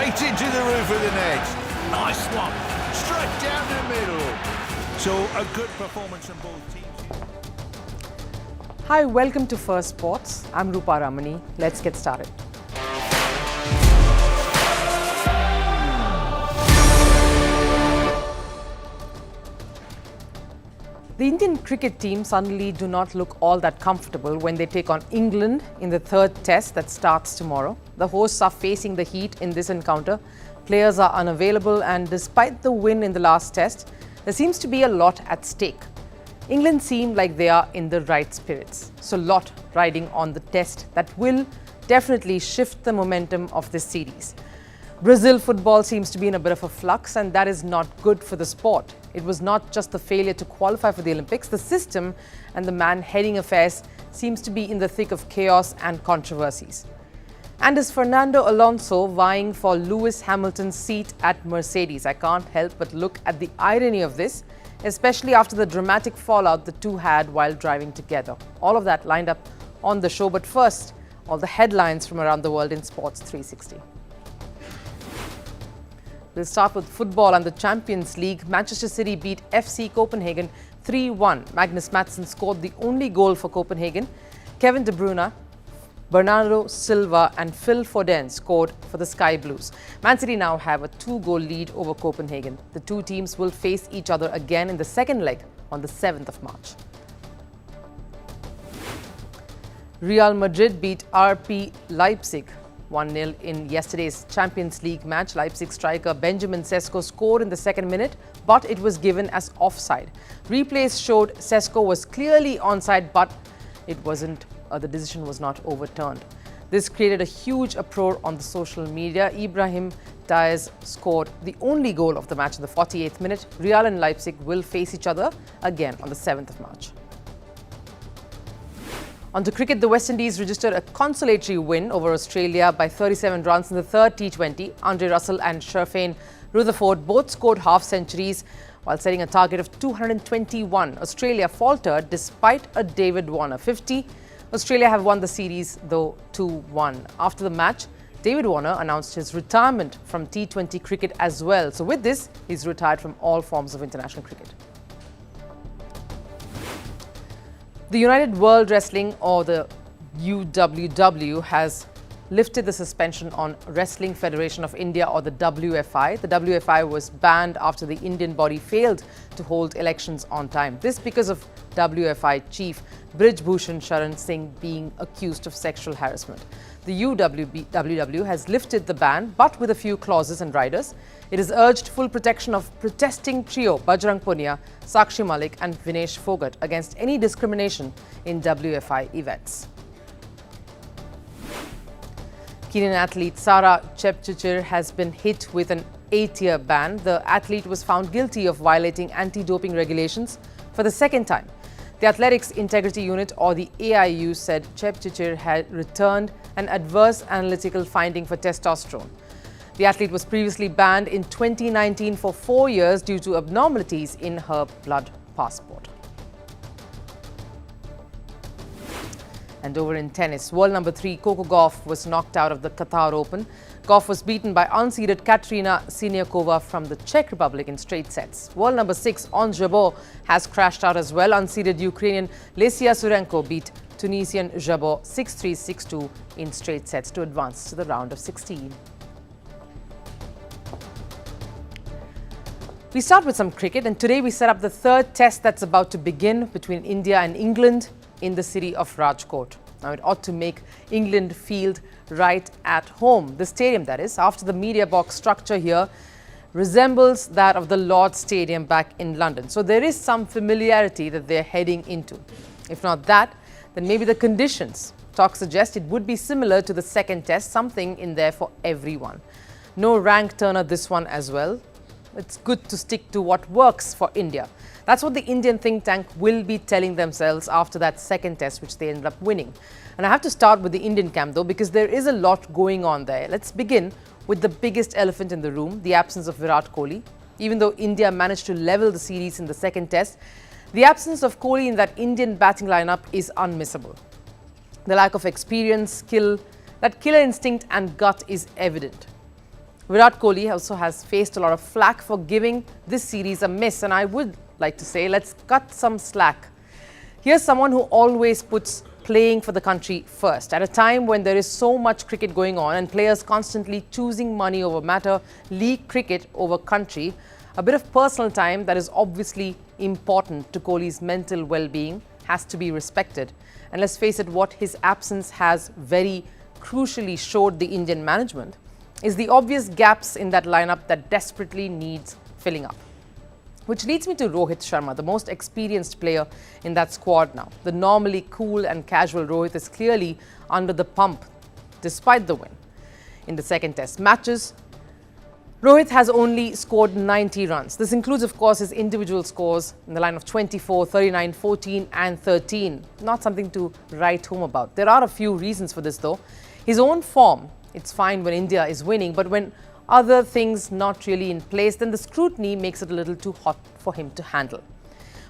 straight into the roof of the net. Nice one. Straight down the middle. So a good performance from both teams. Hi, welcome to Firstpost. I'm Rupha Ramani. Let's get started. The Indian cricket team suddenly do not look all that comfortable when they take on England in the third test that starts tomorrow. The hosts are facing the heat in this encounter. Players are unavailable, and despite the win in the last test, there seems to be a lot at stake. England seem like they are in the right spirits, so lot riding on the test that will definitely shift the momentum of this series. Brazil football seems to be in a bit of a flux, and that is not good for the sport. It was not just the failure to qualify for the Olympics. The system and the man heading affairs seems to be in the thick of chaos and controversies. And is Fernando Alonso vying for Lewis Hamilton's seat at Mercedes? I can't help but look at the irony of this, especially after the dramatic fallout the two had while driving together. All of that lined up on the show, but first, all the headlines from around the world in Sports 360. We'll start with football and the Champions League. Manchester City beat FC Copenhagen 3-1. Magnus Madsson scored the only goal for Copenhagen. Kevin De Bruyne, Bernardo Silva and Phil Foden scored for the Sky Blues. Man City now have a 2-goal lead over Copenhagen. The two teams will face each other again in the second leg on the 7th of March. Real Madrid beat RB Leipzig 1-0 in yesterday's Champions League match. Leipzig striker Benjamin Sesko scored in the second minute, but it was given as offside. Replays showed Sesko was clearly onside, but it wasn't. The decision was not overturned. This created a huge uproar on the social media. Ibrahim Diaz scored the only goal of the match in the 48th minute. Real and Leipzig will face each other again on the 7th of March. On to cricket, the West Indies registered a consolatory win over Australia by 37 runs in the third T20. Andre Russell and Sherfane Rutherford both scored half-centuries while setting a target of 221. Australia faltered despite a David Warner 50. Australia have won the series, though, 2-1. After the match, David Warner announced his retirement from T20 cricket as well. So with this, he's retired from all forms of international cricket. The United World Wrestling, or the UWW, has lifted the suspension on Wrestling Federation of India, or the WFI. The WFI was banned after the Indian body failed to hold elections on time. This because of WFI chief Brij Bhushan Sharan Singh being accused of sexual harassment. The UWW has lifted the ban, but with a few clauses and riders. It has urged full protection of protesting trio Bajrang Punia, Sakshi Malik and Vinesh Fogart against any discrimination in WFI events. Kenyan athlete Sarah Chepchirchir has been hit with an 8-year ban. The athlete was found guilty of violating anti-doping regulations for the second time. The Athletics Integrity Unit, or the AIU, said Chepchirchir had returned an adverse analytical finding for testosterone. The athlete was previously banned in 2019 for 4 years due to abnormalities in her blood passport. And over in tennis, world number 3 Coco Gauff was knocked out of the Qatar Open. Gauff was beaten by unseeded Katerina Siniakova from the Czech Republic in straight sets. World number 6 Ons Jabeur has crashed out as well. Unseeded Ukrainian Lesia Surenko beat Tunisian Jabeur 6-3, 6-2 in straight sets to advance to the round of 16. We start with some cricket, and today we set up the third test that's about to begin between India and England in the city of Rajkot. Now, it ought to make England feel right at home. The stadium, that is, after the media box structure here, resembles that of the Lord's Stadium back in London. So there is some familiarity that they're heading into. If not that, then maybe the conditions. Talk suggest it would be similar to the second test, something in there for everyone. No rank turner this one as well. It's good to stick to what works for India. That's what the Indian think tank will be telling themselves after that second test, which they ended up winning. And I have to start with the Indian camp, though, because there is a lot going on there. Let's begin with the biggest elephant in the room, the absence of Virat Kohli. Even though India managed to level the series in the second test, the absence of Kohli in that Indian batting lineup is unmissable. The lack of experience, skill, that killer instinct and gut is evident. Virat Kohli also has faced a lot of flack for giving this series a miss, and I would like to say, let's cut some slack. Here's someone who always puts playing for the country first. At a time when there is so much cricket going on and players constantly choosing money over matter, league cricket over country, a bit of personal time that is obviously important to Kohli's mental well-being has to be respected. And let's face it, what his absence has very crucially showed the Indian management is the obvious gaps in that lineup that desperately needs filling up. Which leads me to Rohit Sharma, the most experienced player in that squad now. The normally cool and casual Rohit is clearly under the pump despite the win. In the second test matches, Rohit has only scored 90 runs. This includes, of course, his individual scores in the line of 24, 39, 14 and 13. Not something to write home about. There are a few reasons for this though. His own form, it's fine when India is winning, but when other things not really in place, then the scrutiny makes it a little too hot for him to handle.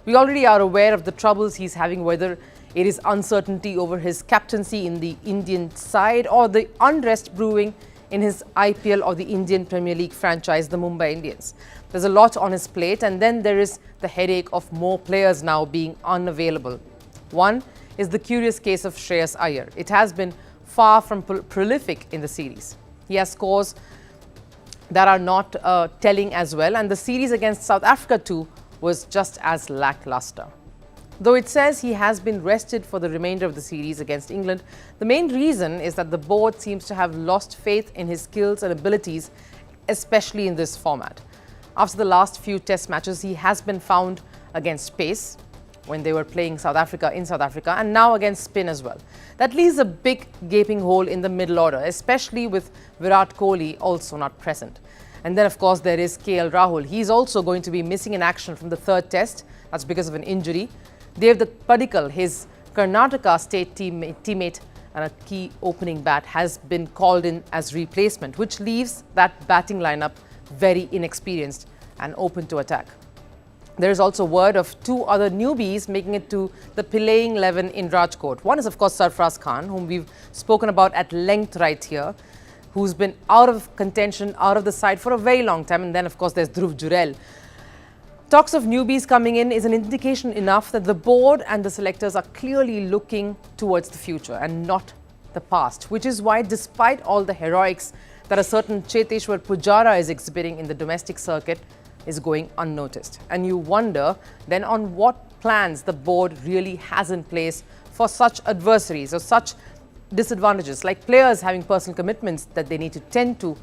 We already are aware of the troubles he's having, whether it is uncertainty over his captaincy in the Indian side or the unrest brewing in his IPL or the Indian Premier League franchise, the Mumbai Indians. There's a lot on his plate, and then there is the headache of more players now being unavailable. One is the curious case of Shreyas Iyer. It has been far from prolific in the series. He has scores that are not telling as well, and the series against South Africa too was just as lackluster. Though it says he has been rested for the remainder of the series against England, the main reason is that the board seems to have lost faith in his skills and abilities, especially in this format. After the last few test matches, he has been found against pace when they were playing South Africa in South Africa, and now against spin as well. That leaves a big gaping hole in the middle order, especially with Virat Kohli also not present. And then, of course, there is KL Rahul. He's also going to be missing in action from the third test. That's because of an injury. Devdutt Padikkal, his Karnataka state teammate and a key opening bat, has been called in as replacement, which leaves that batting lineup very inexperienced and open to attack. There is also word of two other newbies making it to the playing 11 in Rajkot. One is, of course, Sarfaraz Khan, whom we've spoken about at length right here, who's been out of contention, out of the side for a very long time. And then, of course, there's Dhruv Jurel. Talks of newbies coming in is an indication enough that the board and the selectors are clearly looking towards the future and not the past, which is why, despite all the heroics that a certain Cheteshwar Pujara is exhibiting in the domestic circuit, is going unnoticed. And you wonder then on what plans the board really has in place for such adversaries or such disadvantages, like players having personal commitments that they need to tend to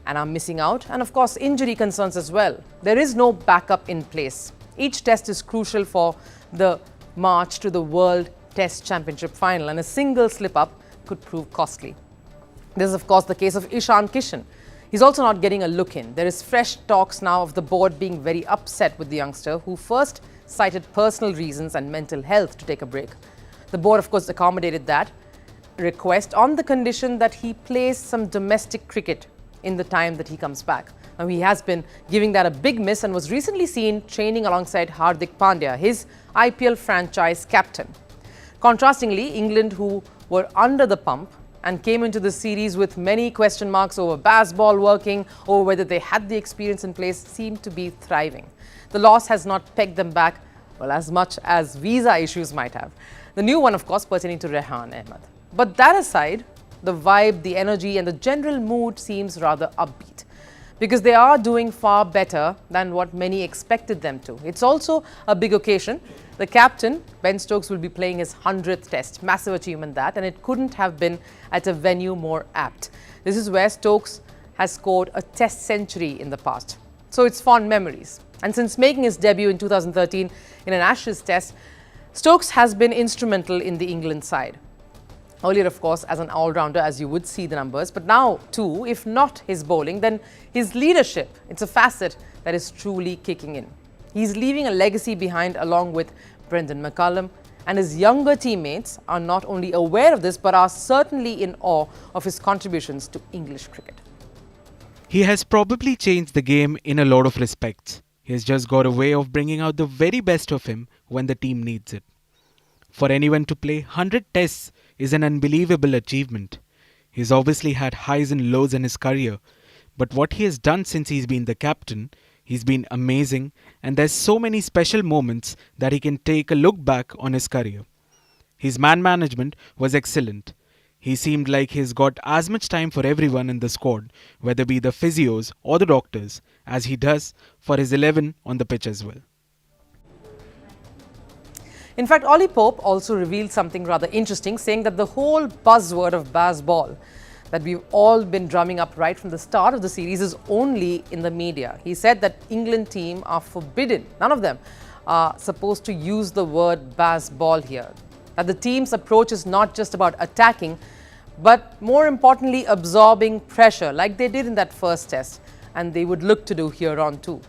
and are missing out, and of course injury concerns as well. There is no backup in place. Each test is crucial for the march to the World Test Championship final, and a single slip-up could prove costly. This is, of course, the case of Ishan Kishan. He's also not getting a look in. There is fresh talks now of the board being very upset with the youngster, who first cited personal reasons and mental health to take a break. The board, of course, accommodated that request on the condition that he plays some domestic cricket in the time that he comes back. Now, he has been giving that a big miss and was recently seen training alongside Hardik Pandya, his IPL franchise captain. Contrastingly, England, who were under the pump and came into the series with many question marks over baseball working, over whether they had the experience in place, seemed to be thriving. The loss has not pegged them back, well, as much as visa issues might have. The new one, of course, pertaining to Rehan Ahmed. But that aside, the vibe, the energy and the general mood seems rather upbeat, because they are doing far better than what many expected them to. It's also a big occasion. The captain, Ben Stokes, will be playing his 100th test. Massive achievement that, and it couldn't have been at a venue more apt. This is where Stokes has scored a test century in the past. So it's fond memories. And since making his debut in 2013 in an Ashes test, Stokes has been instrumental in the England side. Earlier, of course, as an all-rounder, as you would see the numbers, but now too, if not his bowling, then his leadership. It's a facet that is truly kicking in. He's leaving a legacy behind along with Brendan McCullum, and his younger teammates are not only aware of this, but are certainly in awe of his contributions to English cricket. He has probably changed the game in a lot of respects. He has just got a way of bringing out the very best of him when the team needs it. For anyone to play 100 tests is an unbelievable achievement. He's obviously had highs and lows in his career, But what he has done since he's been the captain, he's been amazing, and there's so many special moments that he can take a look back on his career. His man management was excellent. He seemed like he's got as much time for everyone in the squad, whether be the physios or the doctors, as he does for his 11 on the pitch as well. In fact, Ollie Pope also revealed something rather interesting, saying that the whole buzzword of Bazball that we've all been drumming up right from the start of the series is only in the media. He said that England team are forbidden, none of them are supposed to use the word Bazball here. That the team's approach is not just about attacking, but more importantly, absorbing pressure like they did in that first test, and they would look to do here on too.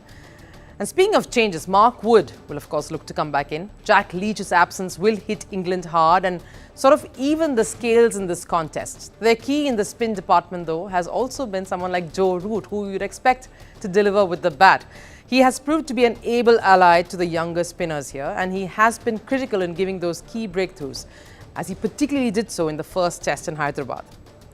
And speaking of changes, Mark Wood will of course look to come back in. Jack Leach's absence will hit England hard and sort of even the scales in this contest. Their key in the spin department though has also been someone like Joe Root, who you'd expect to deliver with the bat. He has proved to be an able ally to the younger spinners here, and he has been critical in giving those key breakthroughs, as he particularly did so in the first test in Hyderabad.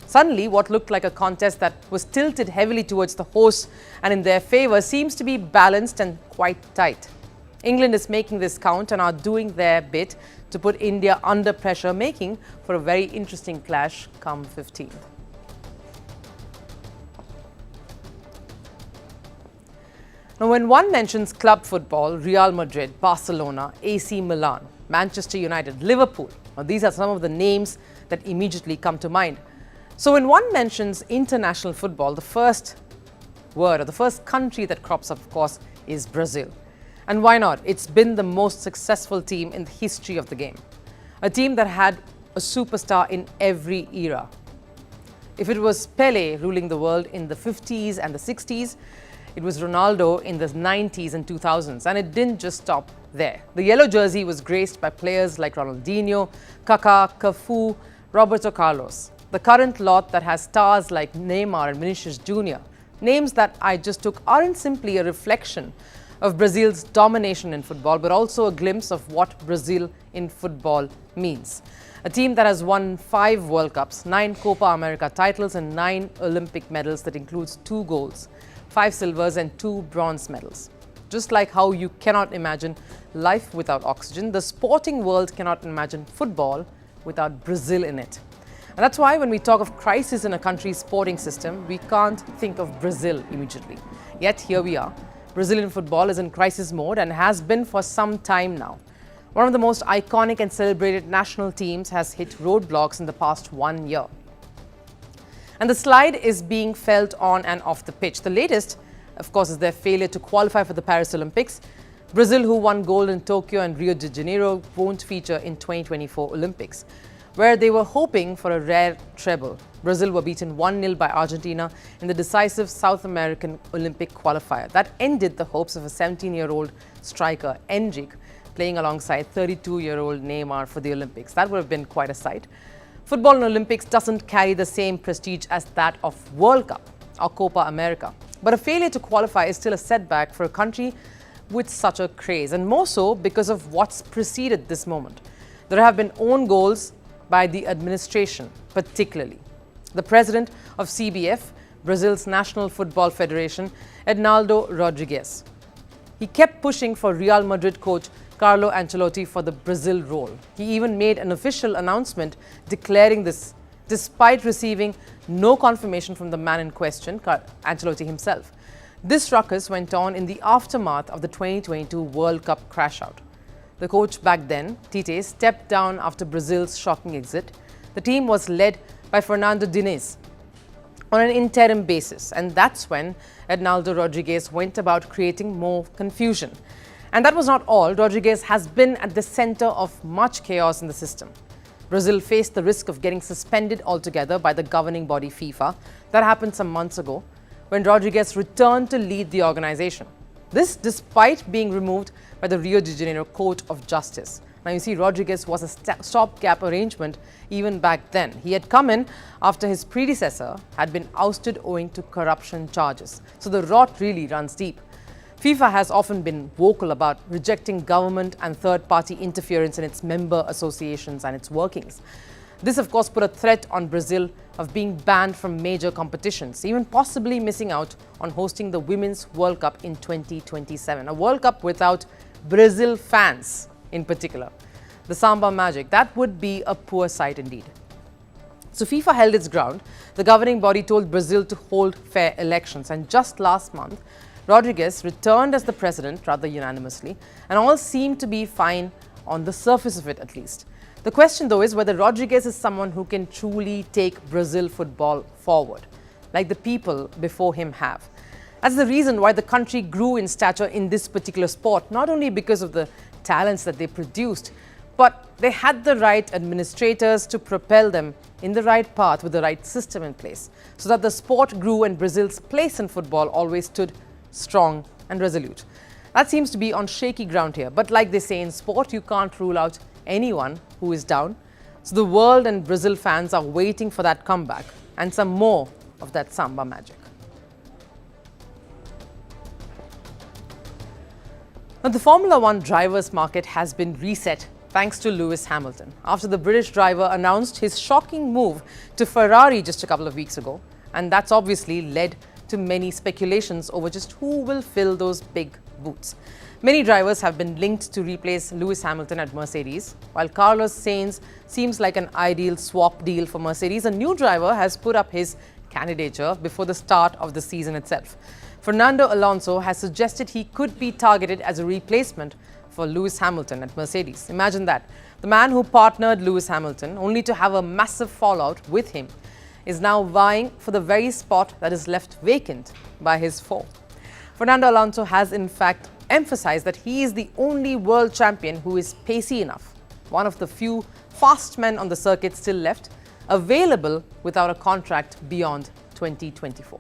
Suddenly, what looked like a contest that was tilted heavily towards the hosts and in their favour seems to be balanced and quite tight. England is making this count and are doing their bit to put India under pressure, making for a very interesting clash come 15th. Now, when one mentions club football, Real Madrid, Barcelona, AC Milan, Manchester United, Liverpool, now these are some of the names that immediately come to mind. So when one mentions international football, the first word or the first country that crops up, of course, is Brazil. And why not? It's been the most successful team in the history of the game. A team that had a superstar in every era. If it was Pelé ruling the world in the 50s and the 60s, it was Ronaldo in the 90s and 2000s, and it didn't just stop there. The yellow jersey was graced by players like Ronaldinho, Kaká, Cafu, Roberto Carlos. The current lot that has stars like Neymar and Vinicius Jr., names that I just took aren't simply a reflection of Brazil's domination in football, but also a glimpse of what Brazil in football means. A team that has won 5 World Cups, 9 Copa America titles and 9 Olympic medals that includes 2 golds, 5 silvers and 2 bronze medals. Just like how you cannot imagine life without oxygen, the sporting world cannot imagine football without Brazil in it. And that's why when we talk of crisis in a country's sporting system, we can't think of Brazil immediately. Yet here we are. Brazilian football is in crisis mode and has been for some time now. One of the most iconic and celebrated national teams has hit roadblocks in the past 1 year. And the slide is being felt on and off the pitch. The latest, of course, is their failure to qualify for the Paris Olympics. Brazil, who won gold in Tokyo and Rio de Janeiro, won't feature in 2024 Olympics, where they were hoping for a rare treble. Brazil were beaten 1-0 by Argentina in the decisive South American Olympic qualifier. That ended the hopes of a 17-year-old striker, Endrick, playing alongside 32-year-old Neymar for the Olympics. That would have been quite a sight. Football in Olympics doesn't carry the same prestige as that of World Cup or Copa America. But a failure to qualify is still a setback for a country with such a craze, and more so because of what's preceded this moment. There have been own goals by the administration, particularly. The president of CBF, Brazil's National Football Federation, Ednaldo Rodrigues. He kept pushing for Real Madrid coach Carlo Ancelotti for the Brazil role. He even made an official announcement declaring this, despite receiving no confirmation from the man in question, Ancelotti himself. This ruckus went on in the aftermath of the 2022 World Cup crash-out. The coach back then, Tite, stepped down after Brazil's shocking exit. The team was led by Fernando Diniz on an interim basis, and that's when Ednaldo Rodrigues went about creating more confusion. And that was not all. Rodrigues has been at the center of much chaos in the system. Brazil faced the risk of getting suspended altogether by the governing body FIFA. That happened some months ago when Rodrigues returned to lead the organization. This despite being removed by the Rio de Janeiro Court of Justice. Now you see, Rodrigues was a stopgap arrangement even back then. He had come in after his predecessor had been ousted owing to corruption charges. So the rot really runs deep. FIFA has often been vocal about rejecting government and third-party interference in its member associations and its workings. This, of course, put a threat on Brazil of being banned from major competitions, even possibly missing out on hosting the Women's World Cup in 2027. A World Cup without Brazil fans in particular. The Samba Magic, that would be a poor sight indeed. So FIFA held its ground. The governing body told Brazil to hold fair elections. And just last month, Rodrigues returned as the president, rather unanimously, and all seemed to be fine on the surface of it at least. The question, though, is whether Rodrigues is someone who can truly take Brazil football forward, like the people before him have. That's the reason why the country grew in stature in this particular sport, not only because of the talents that they produced, but they had the right administrators to propel them in the right path with the right system in place, so that the sport grew and Brazil's place in football always stood strong and resolute. That seems to be on shaky ground here, but like they say in sport, you can't rule out anyone who is down. So the world and Brazil fans are waiting for that comeback and some more of that Samba magic. Now, the Formula One drivers' market has been reset thanks to Lewis Hamilton, after the British driver announced his shocking move to Ferrari just a couple of weeks ago. And that's obviously led to many speculations over just who will fill those big boots. Many drivers have been linked to replace Lewis Hamilton at Mercedes. While Carlos Sainz seems like an ideal swap deal for Mercedes, a new driver has put up his candidature before the start of the season itself. Fernando Alonso has suggested he could be targeted as a replacement for Lewis Hamilton at Mercedes. Imagine that. The man who partnered Lewis Hamilton, only to have a massive fallout with him, is now vying for the very spot that is left vacant by his foe. Fernando Alonso has in fact emphasized that he is the only world champion who is pacey enough, one of the few fast men on the circuit still left, available without a contract beyond 2024.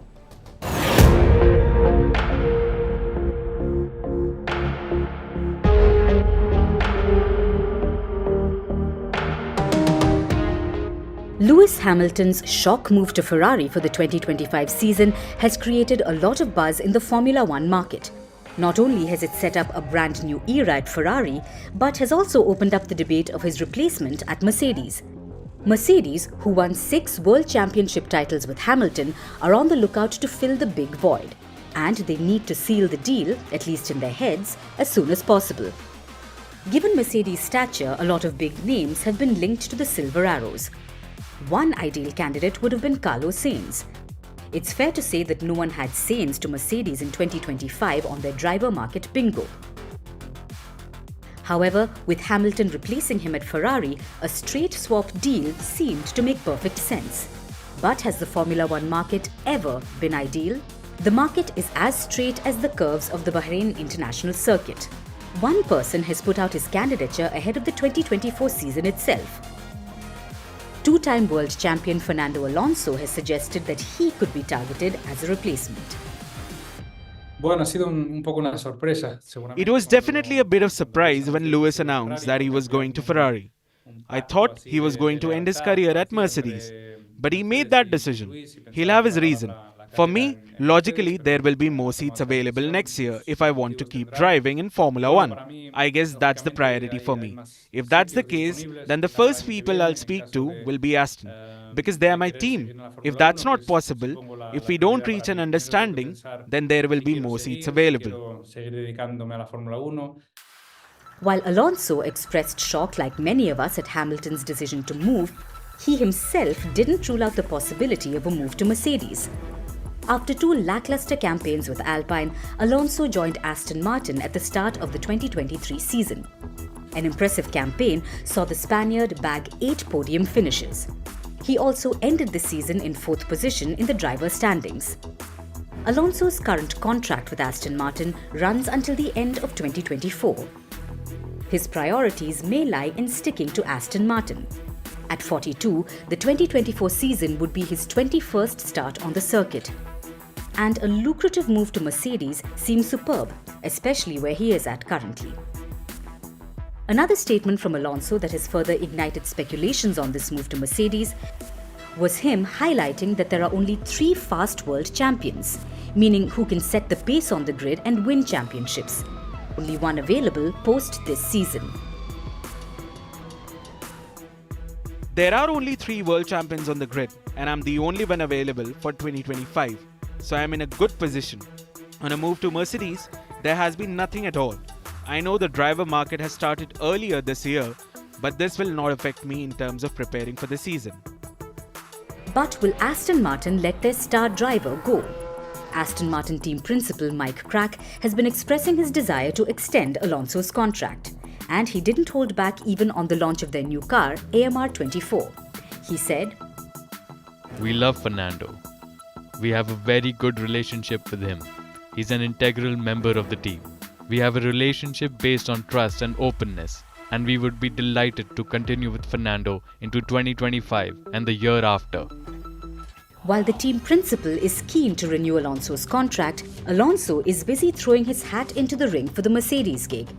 Lewis Hamilton's shock move to Ferrari for the 2025 season has created a lot of buzz in the Formula One market. Not only has it set up a brand new era at Ferrari, but has also opened up the debate of his replacement at Mercedes. Mercedes, who won 6 World Championship titles with Hamilton, are on the lookout to fill the big void. And they need to seal the deal, at least in their heads, as soon as possible. Given Mercedes' stature, a lot of big names have been linked to the Silver Arrows. One ideal candidate would have been Carlos Sainz. It's fair to say that no one had Sainz to Mercedes in 2025 on their driver market bingo. However, with Hamilton replacing him at Ferrari, a straight swap deal seemed to make perfect sense. But has the Formula One market ever been ideal? The market is as straight as the curves of the Bahrain International Circuit. One person has put out his candidature ahead of the 2024 season itself. Two-time world champion Fernando Alonso has suggested that he could be targeted as a replacement. It was definitely a bit of surprise when Lewis announced that he was going to Ferrari. I thought he was going to end his career at Mercedes, but he made that decision. He'll have his reason. For me, logically, there will be more seats available next year if I want to keep driving in Formula One. I guess that's the priority for me. If that's the case, then the first people I'll speak to will be Aston, because they are my team. If that's not possible, if we don't reach an understanding, then there will be more seats available. While Alonso expressed shock like many of us at Hamilton's decision to move, he himself didn't rule out the possibility of a move to Mercedes. After 2 lackluster campaigns with Alpine, Alonso joined Aston Martin at the start of the 2023 season. An impressive campaign saw the Spaniard bag 8 podium finishes. He also ended the season in 4th position in the driver standings. Alonso's current contract with Aston Martin runs until the end of 2024. His priorities may lie in sticking to Aston Martin. At 42, the 2024 season would be his 21st start on the circuit. And a lucrative move to Mercedes seems superb, especially where he is at currently. Another statement from Alonso that has further ignited speculations on this move to Mercedes was him highlighting that there are only 3 fast world champions, meaning who can set the pace on the grid and win championships. Only one available post this season. There are only 3 world champions on the grid, and I'm the only one available for 2025, so I'm in a good position. On a move to Mercedes, there has been nothing at all. I know the driver market has started earlier this year, but this will not affect me in terms of preparing for the season. But will Aston Martin let their star driver go? Aston Martin team principal Mike Crack has been expressing his desire to extend Alonso's contract. And he didn't hold back even on the launch of their new car, AMR 24. He said, "We love Fernando. We have a very good relationship with him. He's an integral member of the team. We have a relationship based on trust and openness, and we would be delighted to continue with Fernando into 2025 and the year after." While the team principal is keen to renew Alonso's contract, Alonso is busy throwing his hat into the ring for the Mercedes gig.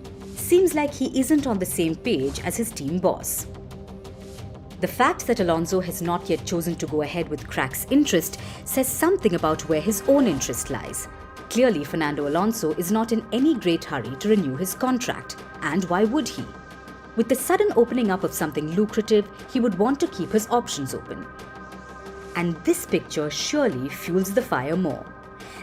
Seems like he isn't on the same page as his team boss. The fact that Alonso has not yet chosen to go ahead with Crack's interest says something about where his own interest lies. Clearly, Fernando Alonso is not in any great hurry to renew his contract. And why would he? With the sudden opening up of something lucrative, he would want to keep his options open. And this picture surely fuels the fire more.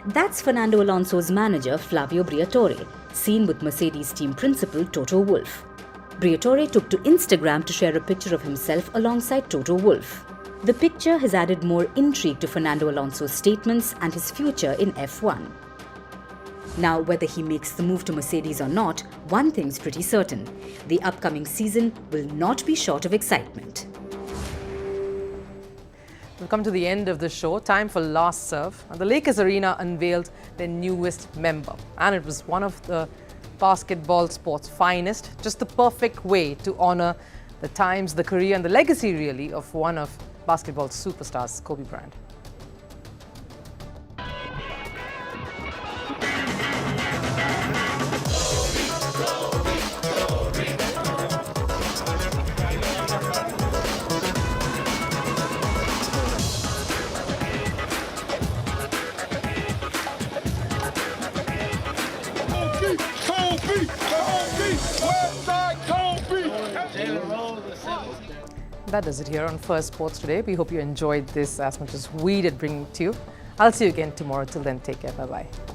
That's Fernando Alonso's manager Flavio Briatore, seen with Mercedes team principal Toto Wolff. Briatore took to Instagram to share a picture of himself alongside Toto Wolff. The picture has added more intrigue to Fernando Alonso's statements and his future in F1. Now, whether he makes the move to Mercedes or not, one thing's pretty certain: the upcoming season will not be short of excitement. We've come to the end of the show. Time for Last Serve. The Lakers Arena unveiled their newest member, and it was one of the basketball sport's finest. Just the perfect way to honor the times, the career, and the legacy, really, of one of basketball superstars, Kobe Bryant. That does it here on Firstpost today. We hope you enjoyed this as much as we did bringing it to you. I'll see you again tomorrow. Till then, take care. Bye-bye.